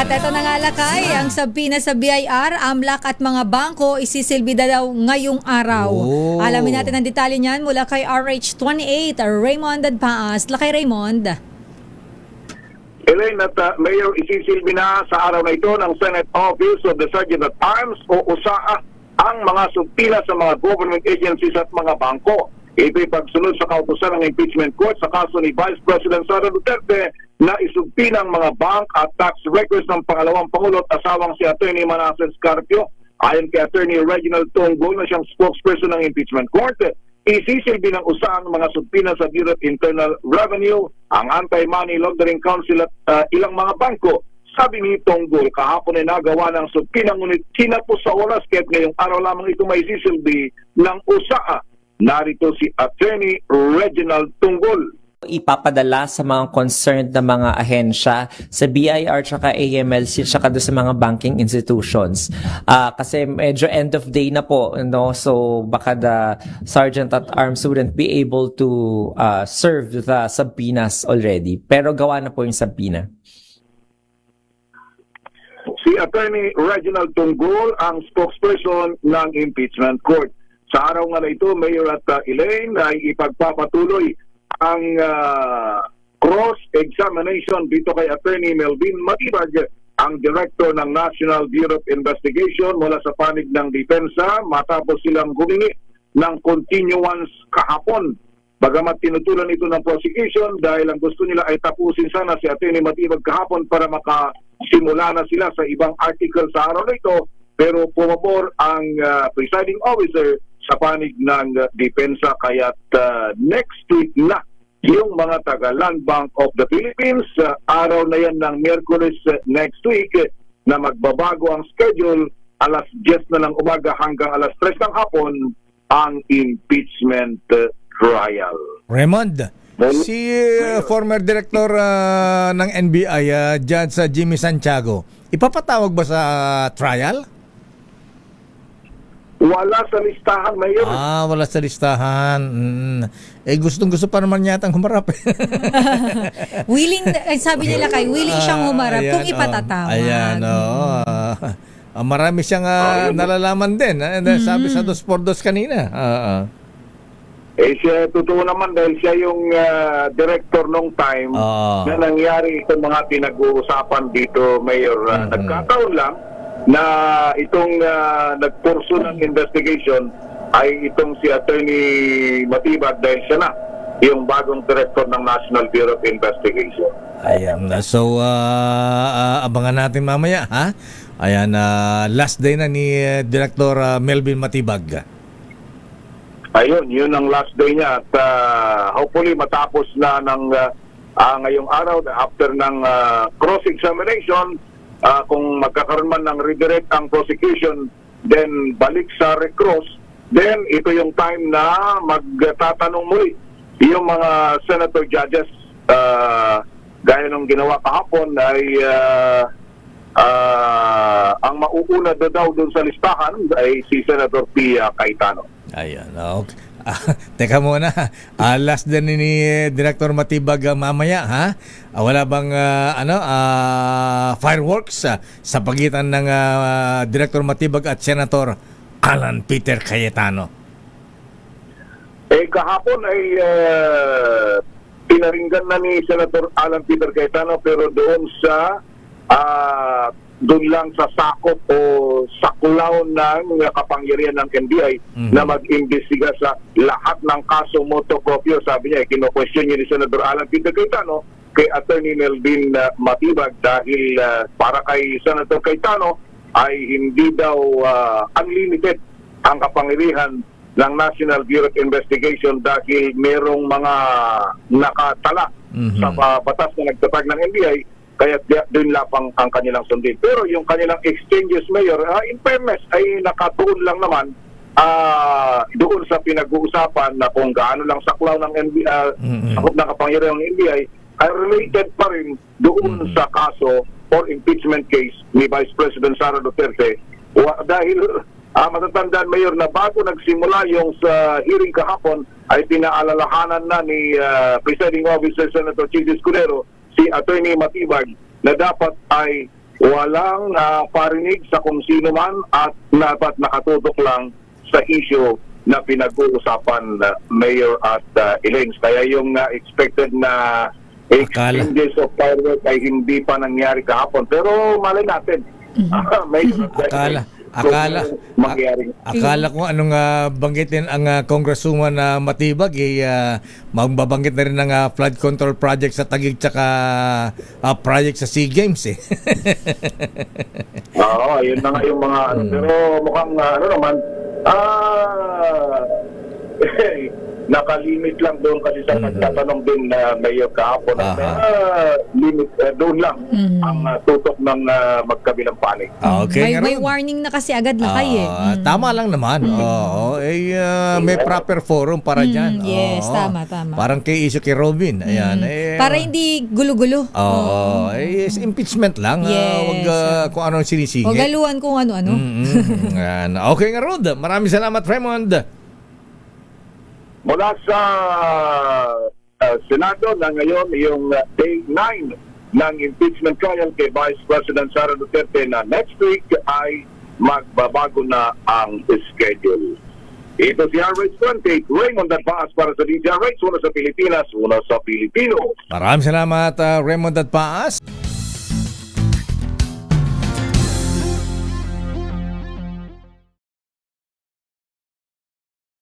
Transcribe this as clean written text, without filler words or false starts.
At eto na nga lakay, ang sabina sa BIR, AMLAC at mga bangko isisilbi daw ngayong araw. Oh. Alamin natin ang detalye niyan mula kay RH28, Raymond Adpaas. Lakay Raymond. Elaine at Mayor, isisilbi na sa araw na ito ng Senate Office of the Sergeant at Arms o USAA ang mga subpina sa mga government agencies at mga bangko. Ito'y pagsunod sa kautusan ng impeachment court sa kaso ni Vice President Sara Duterte na isubpina ang mga bank at tax records ng pangalawang Pangulo at asawang si Atty. Manasseh Scarpio. Ayon kay Atty. Reginald Tonggol na siyang spokesperson ng impeachment court, isisilbi ng USAA ang mga subpina sa Bureau of Internal Revenue, ang Anti-Money Laundering Council at ilang mga bangko. Sabi ni Tonggol, kahapon ay nagawa ng subpina ngunit kinapos sa oras kaya't ngayong araw lamang ito may isisilbi ng USAA. Narito si Atty. Reginald Tonggol. Ipapadala sa mga concerned na mga ahensya sa BIR tsaka AMLC tsaka doon sa mga banking institutions. Kasi medyo end of day na po, no? So baka the Sergeant at Arms wouldn't be able to serve the subpoenas already. Pero gawa na po yung subpoena. Si Atty. Reginald Tonggol ang spokesperson ng impeachment court. Sa araw nga na ito, Mayor at Elaine, ay ipagpapatuloy ang cross-examination dito kay Atty. Melvin Matibag, ang Director ng National Bureau of Investigation mula sa panig ng Depensa matapos silang humingi ng continuance kahapon. Bagamat tinutulan ito ng prosecution dahil ang gusto nila ay tapusin sana si Atty. Matibag kahapon para makasimula na sila sa ibang article sa araw na ito, pero pumabor ang presiding officer sa panig ng Depensa kaya't next week na yung mga taga Land Bank of the Philippines. Araw na yan ng Miyerkules next week na magbabago ang schedule, alas 10 na ng umaga hanggang alas 3 ng hapon ang impeachment trial. Raymond, si former director ng NBI, Judge Jimmy Santiago, ipapatawag ba sa trial? Wala sa listahan, Mayor. Wala sa listahan. Gustong-gusto pa naman yata humarap. Willing, sabi nila kay, willing siyang humarap kung ipatatawag. Marami siyang nalalaman din. Sabi sa 2x2 kanina. Siya, totoo naman dahil siya yung director nung time na nangyari itong mga pinag-uusapan dito, Mayor. Nagkataon lang na itong nagpurso ng investigation ay itong si Atty. Matibag dahil siya na yung bagong director ng National Bureau of Investigation. Ayan. So, abangan natin mamaya, ha? Ayan, last day na ni Director Melvin Matibag. Ayun, yun ang last day niya at hopefully matapos na ng ngayong araw after ng cross-examination. Kung magkakaroon man ng redirect ang prosecution, then balik sa recross, then ito yung time na magtatanong muli yung mga senator judges. Gaya nung ginawa kahapon ay ang mauuna daw dun sa listahan ay si Senator Pia Cayetano. Ayan, okay. Teka muna, last din ni Director Matibag mamaya, ha? Wala bang fireworks sa pagitan ng Director Matibag at Senator Alan Peter Cayetano? Kahapon ay pinaringgan na ni Senator Alan Peter Cayetano pero doon sa doon lang sa sakop o saklaw ng kapangyarihan ng NBI na mag-imbestiga sa lahat ng kaso motopropyo. Sabi niya, kino-question niya ni Senator Alan Peter Cayetano kay Atty. Melvin Matibag dahil para kay Senator Cayetano ay hindi daw unlimited ang kapangyarihan ng National Bureau of Investigation dahil merong mga nakatala sa batas na nagtatag ng NBI. Kaya doon lapang ang kanilang sundin. Pero yung kanilang exchanges, Mayor, in fairness, ay nakatuon lang naman doon sa pinag-uusapan na kung gaano lang saklaw ng NBI, sakop ng kapangyarihan ng NBI, ay related pa rin doon sa kaso or impeachment case ni Vice President Sara Duterte. Dahil matatandaan, Mayor, na bago nagsimula yung sa hearing kahapon, ay pinaalalahanan na ni Presiding Officer Senator Chis Escudero si Atty. Matibag na dapat ay walang parinig sa kung sino man at dapat nakatutok lang sa issue na pinag-uusapan Mayor at Elaines. Kaya yung expected na exchanges of fireworks ay hindi pa nangyari kahapon. Pero malay natin. Mayor at Akala ko anong banggitin ang Congresswoman na Matibag magbabanggit na rin ng flood control project sa Taguig tsaka project sa SEA Games eh. Oo, yun na nga yung mga pero mukhang nakalimit lang doon kasi sa nagtatanong din na mayor kahapon. Limit doon lang ang tutok ng magkabilang panig. Okay, May warning na kasi agad lakay Tama lang naman. Oo, may proper forum para diyan. Yes, Oo. tama. Parang kay issue kay Robin. Ayan. Para hindi gulo-gulo. Oo, impeachment lang. Yes. Wag kung ano sinisingit. O galuhan kung ano-ano. Yan. Okay nga, Rod. Maraming salamat, Raymond. Mula sa Senado na ngayon yung day 9 ng impeachment trial kay Vice President Sara Duterte na next week ay magbabago na ang schedule. Ito si RH28, Raymond Adpaas para sa DZRH, una sa Pilipinas, una sa Pilipino. Maraming salamat, Raymond Adpaas.